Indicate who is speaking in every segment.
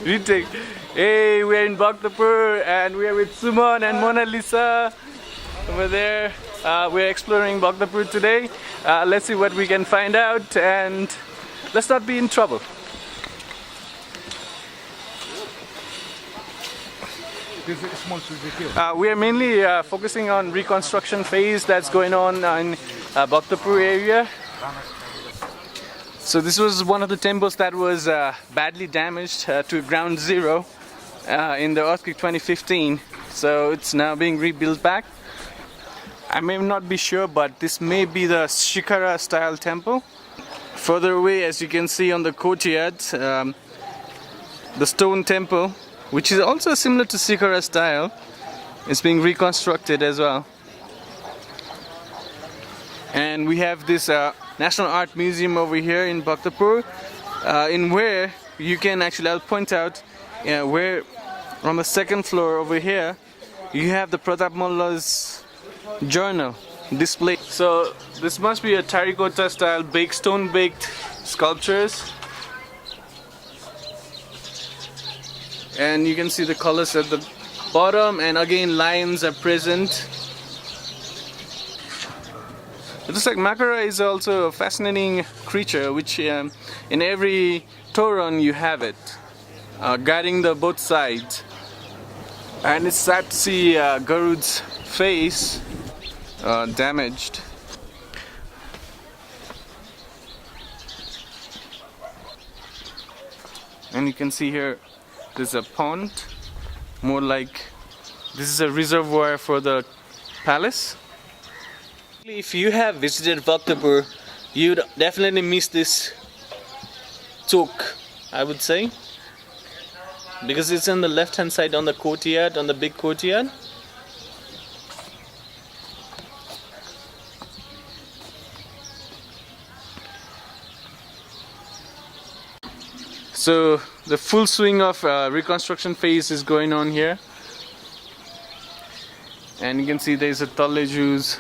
Speaker 1: Retake. Hey, we're in Bhaktapur and we are with Suman and Mona Lisa over there. We're exploring Bhaktapur today. Let's see what we can find out and let's not be in trouble. We are mainly focusing on reconstruction phase that's going on in Bhaktapur area. So this was one of the temples that was badly damaged to ground zero in the earthquake 2015. So it's now being rebuilt back. I may not be sure, but this may be the Shikara style temple. Further away, as you can see on the courtyard, the stone temple, which is also similar to Shikara style, is being reconstructed as well. And we have this National Art Museum over here in Bhaktapur, in where you can actually, I'll point out, where on the second floor over here, you have the Pratap Molla's journal display. So this must be a terracotta style stone baked sculptures. And you can see the colors at the bottom, and again lions are present. It looks like Makara is also a fascinating creature, which in every Toron you have it, guarding the both sides. And it's sad to see Garud's face damaged. And you can see here there's a pond, more like this is a reservoir for the palace. If you have visited Bhaktapur, you'd definitely miss this chok, I would say, because it's on the left hand side on the courtyard, on the big courtyard. So the full swing of reconstruction phase is going on here, and you can see there's a Talleju's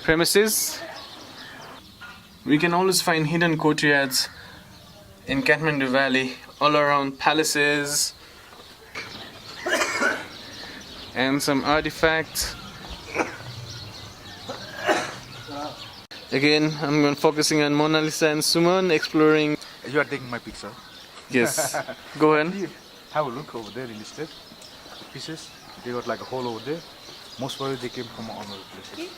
Speaker 1: premises. We can always find hidden courtyards in Kathmandu Valley, all around palaces and some artifacts. Again, I'm focusing on Mona Lisa and Suman exploring.
Speaker 2: You are taking my picture.
Speaker 1: Yes, go ahead.
Speaker 2: Have a look over there in the state. The pieces, they got like a hole over there. Most probably they came from another place.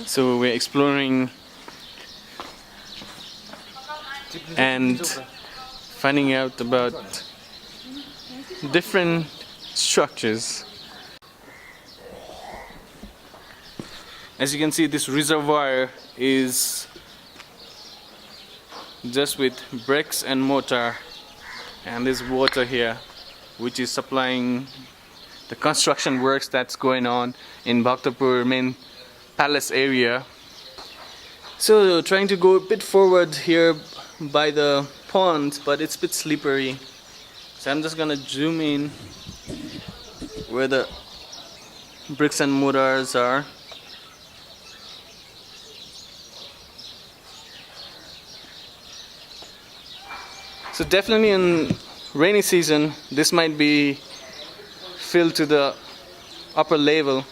Speaker 1: So we're exploring and finding out about different structures. As you can see, this reservoir is just with bricks and mortar, and there's water here which is supplying the construction works that's going on in Bhaktapur main palace area. So trying to go a bit forward here by the pond, but it's a bit slippery, so I'm just gonna zoom in where the bricks and mortars are. So definitely in rainy season this might be filled to the upper level.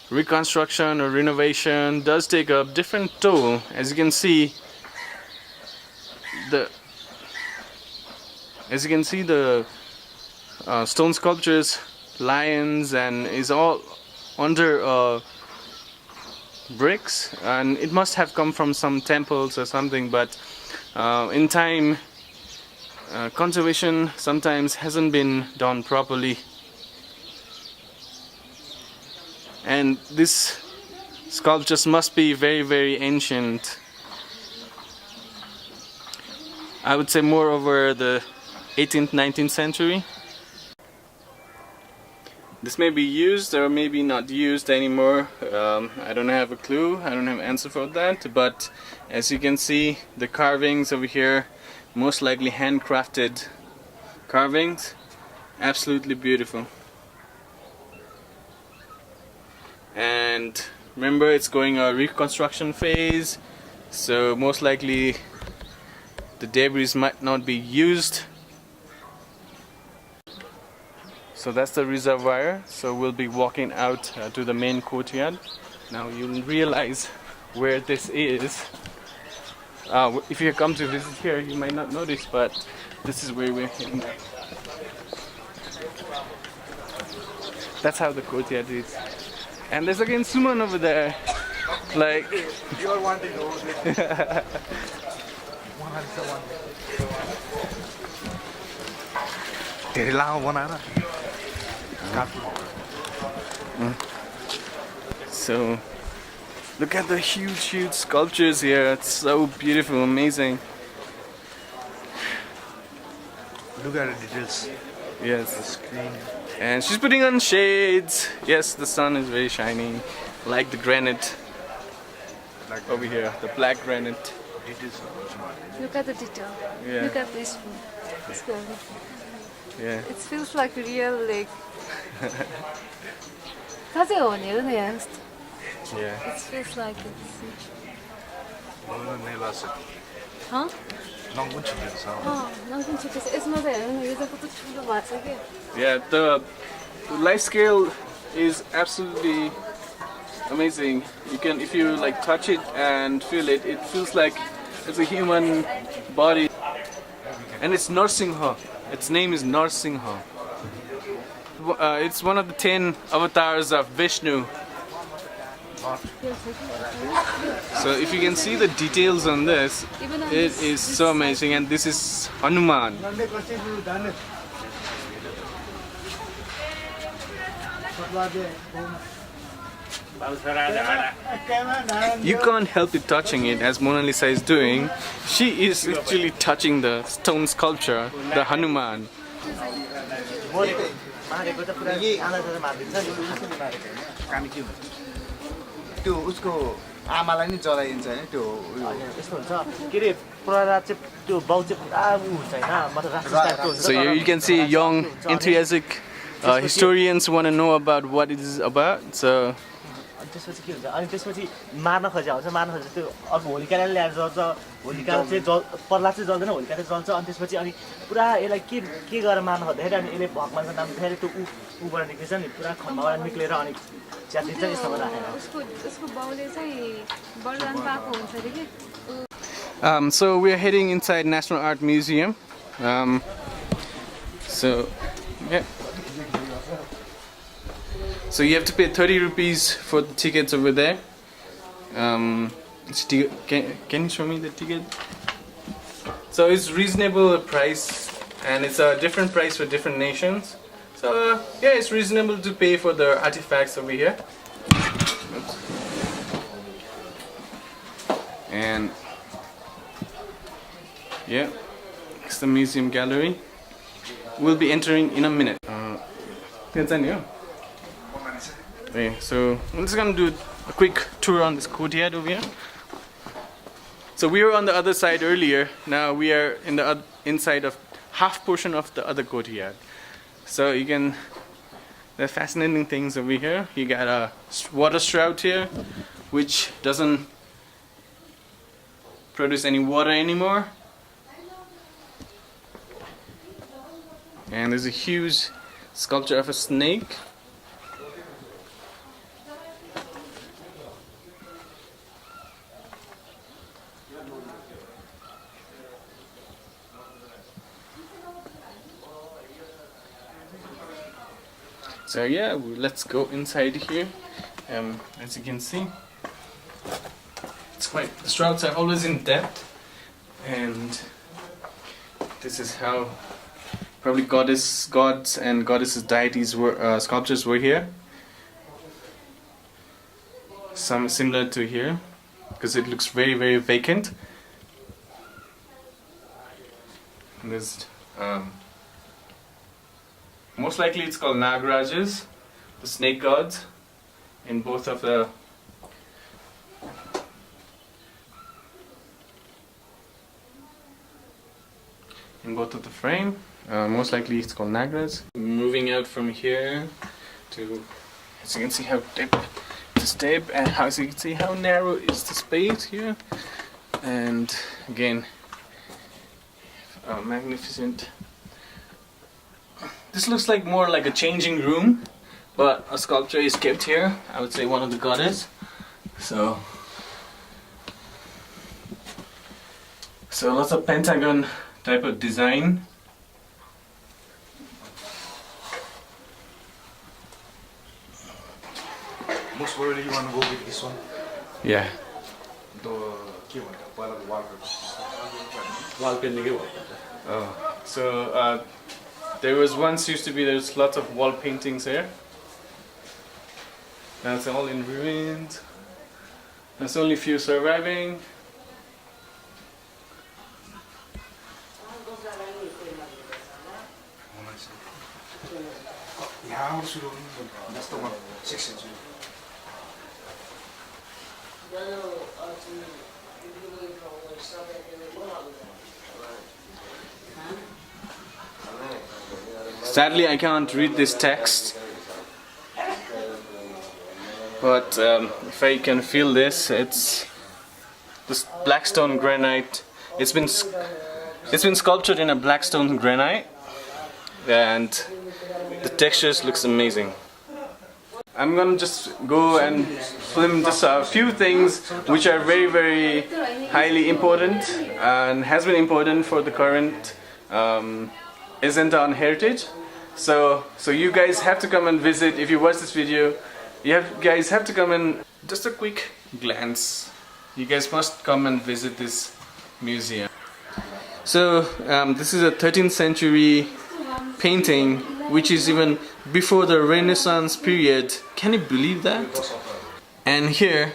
Speaker 1: Reconstruction or renovation does take a different toll. As you can see, the stone sculptures, lions, and is all under bricks, and it must have come from some temples or something, but in time conservation sometimes hasn't been done properly, and these sculptures must be very, very ancient. I would say more over the 18th, 19th century. The This may be used or maybe not used anymore. I don't have a clue. I don't have an answer for that. But as you can see, the carvings over here, most likely handcrafted carvings. Absolutely beautiful. And remember, it's going a reconstruction phase, so most likely the debris might not be used. So that's the reservoir. So we'll be walking out to the main courtyard. Now you'll realize where this is. If you come to visit here, you might not notice, but this is where we're heading. That's how the courtyard is. And there's again Suman over there. Like
Speaker 2: You are wanting to hold it. धेरै लामो बनाएर
Speaker 1: So look at the huge sculptures here. It's so beautiful, amazing.
Speaker 2: Look at the details.
Speaker 1: Yes.
Speaker 2: The screen.
Speaker 1: And she's putting on shades. Yes, the sun is very shiny, like the granite
Speaker 2: Like
Speaker 1: over here, the black granite.
Speaker 2: details.
Speaker 3: Look at the detail.
Speaker 1: Yeah.
Speaker 3: Look at this one. It's good.
Speaker 1: Yeah.
Speaker 3: It feels like a real lake. 風をねるね。
Speaker 1: Yeah.
Speaker 3: It feels like it.
Speaker 2: नेलास
Speaker 3: Huh?
Speaker 2: नङ पनि छिटेको छ
Speaker 3: नकुन छुट्टै छ यसमा चाहिँ हेर्नु न यो चाहिँ कस्तो ठुलो भएको छ के
Speaker 1: Yeah, the life scale is absolutely amazing. You can, if you like touch it and feel it, it feels like it's a human body. And it's Narsingha. Its name is Narsingha. It's one of the 10 avatars of Vishnu. So if you can see the details on this,
Speaker 3: Even on
Speaker 1: it
Speaker 3: this-
Speaker 1: is
Speaker 3: this
Speaker 1: so
Speaker 3: side.
Speaker 1: amazing. And this is Hanuman. You can't help it touching it, as Mona Lisa is doing. She is actually touching the stone sculpture, the Hanuman.
Speaker 4: त्यो उसको आमालाई नि जलाइन्छ हैन त्यो
Speaker 5: यस्तो हुन्छ के रे पुरा चाहिँ त्यो बाउ चाहिँ पुरा उ हुन्छ हैन मतलब राक्षस टाइपको हुन्छ
Speaker 1: So you can see young, enthusiastic historians want to know about what it is about. So
Speaker 5: अनि त्यसपछि के हुन्छ अनि त्यसपछि मार्न खोज्या हुन्छ मार्न खोज्छ त्यो अब होलिकाले ल्याएर जल्छ होलिका चाहिँ प्रहलाद चाहिँ जल्दैन होलिका चाहिँ जल्छ अनि त्यसपछि अनि पुरा यसलाई के गरेर मार्न खोज्दाखेरि अनि यसले भगवानको नाम फेरि त्यो उबाट निक्लिन्छ नि पुरा खम्बाबाट निक्लेर अनि च्यातिन्छ यस्तोमा राखेर
Speaker 3: उसको बाउले चाहिँ वरदान पाएको हुन्छ अरे के
Speaker 1: So we're heading inside National Art Museum. So yeah. So you have to pay 30 rupees for the tickets over there. Can you show me the ticket? So it's reasonable price, and it's a different price for different nations. So yeah, it's reasonable to pay for the artifacts over here. Oops. And yeah, it's the museum gallery. We'll be entering in a minute. Okay, so I'm just gonna do a quick tour on this courtyard over here. So we were on the other side earlier. Now we are in the inside of half portion of the other courtyard. So you can, there are fascinating things over here. You got a water spout here, which doesn't produce any water anymore. And there's a huge sculpture of a snake. So yeah, let's go inside here. As you can see, it's quite, the sprouts are always in depth, and this is how probably gods and goddesses, deities were sculptures were here. Some similar to here, because it looks very vacant. And there's most likely it's called Nagarajas, the snake gods in both of the frame. Most likely it's called Nagras. Moving out from here to, as you can see how deep this deep, and as you can see how narrow is the space here. And again, magnificent. This looks like more like a changing room, but a sculpture is kept here. I would say one of the goddess. So lots of pentagon type of design.
Speaker 2: Most probably you want to go with this one.
Speaker 1: Yeah. So there was once used to be, there's lots of wall paintings here. Now it's all in ruins. There's only few surviving.
Speaker 2: That's the one, 6th century.
Speaker 1: Sadly, I can't read this text, but if I can feel this, it's this blackstone granite. It's been sculptured in a blackstone granite, and the textures looks amazing. I'm gonna just go and film just a few things which are very, very highly important and has been important for the current agenda on heritage. So you guys have to come and visit. If you watch this video, guys have to come and just a quick glance. You guys must come and visit this museum. So this is a 13th century painting, which is even before the Renaissance period. Can you believe that? And here,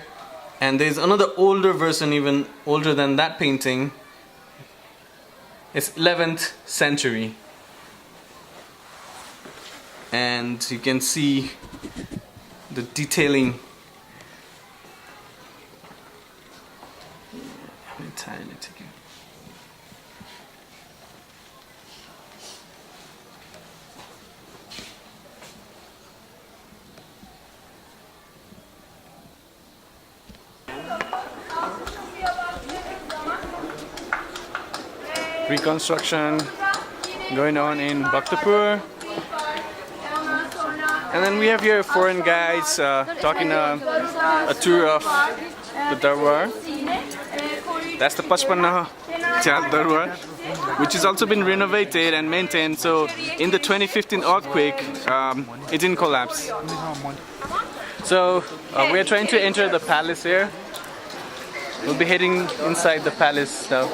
Speaker 1: and there's another older version, even older than that painting. It's 11th century. And you can see the detailing. Reconstruction going on in Bhaktapur. And then we have here foreign guides talking a tour of the Darbar. That's the Pachpanna Darbar, which has also been renovated and maintained. So in the 2015 earthquake, it didn't collapse. So we are trying to enter the palace here. We'll be heading inside the palace now.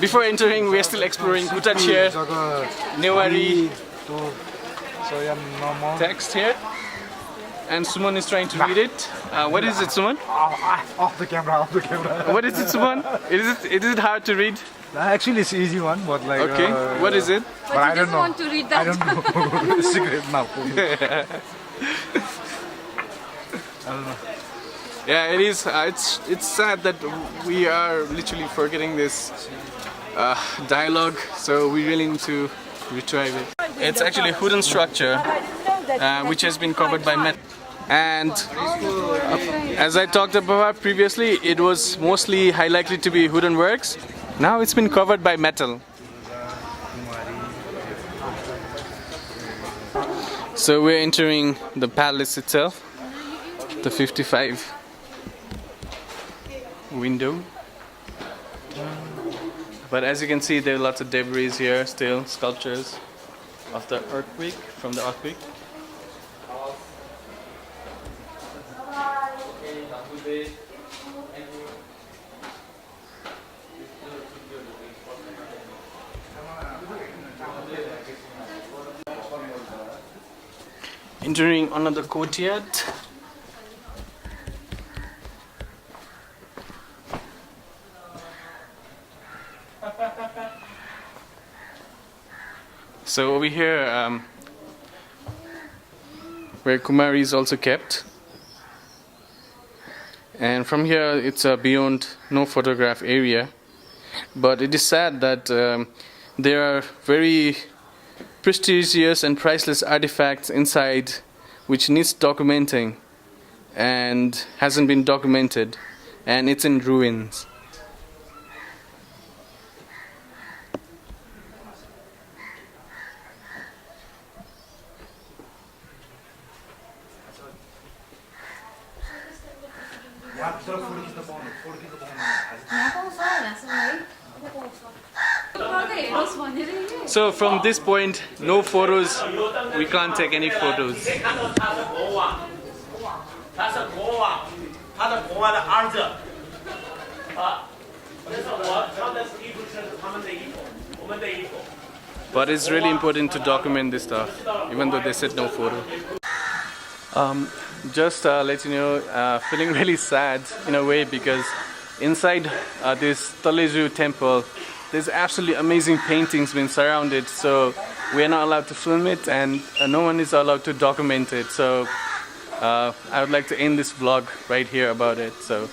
Speaker 1: Before entering, we are still exploring Kutachir, Newari text here, and Suman is trying to read it. What is it, Suman?
Speaker 2: Off the camera.
Speaker 1: What is it, Suman? Is it hard to read?
Speaker 2: Actually, it's an easy one, but like.
Speaker 1: Okay. What is it?
Speaker 3: But I don't want to read that.
Speaker 2: I don't know. It's secret now. I don't know.
Speaker 1: Yeah, it is. It's sad that we are literally forgetting this dialogue, so we really need to retrieve it. It's actually a wooden structure which has been covered by metal. And as I talked about previously, it was mostly high likely to be wooden works. Now it's been covered by metal. So we're entering the palace itself, the 55 window. But as you can see, there are lots of debris here still, sculptures of the earthquake, from the earthquake. Entering another courtyard. So over here, where Kumari is also kept, and from here it's beyond no photograph area. But it is sad that there are very prestigious and priceless artifacts inside which needs documenting and hasn't been documented, and it's in ruins. So from this point, no photos. We can't take any photos.
Speaker 5: 他是国王，他的国王的儿子。这是我穿的衣服是他们的衣服，我们的衣服。
Speaker 1: But it's really important to document this stuff, even though they said no photo. Just let you know, feeling really sad in a way, because inside this Taleju temple, there's absolutely amazing paintings being surrounded. So we're not allowed to film it, and no one is allowed to document it. So I would like to end this vlog right here about it. So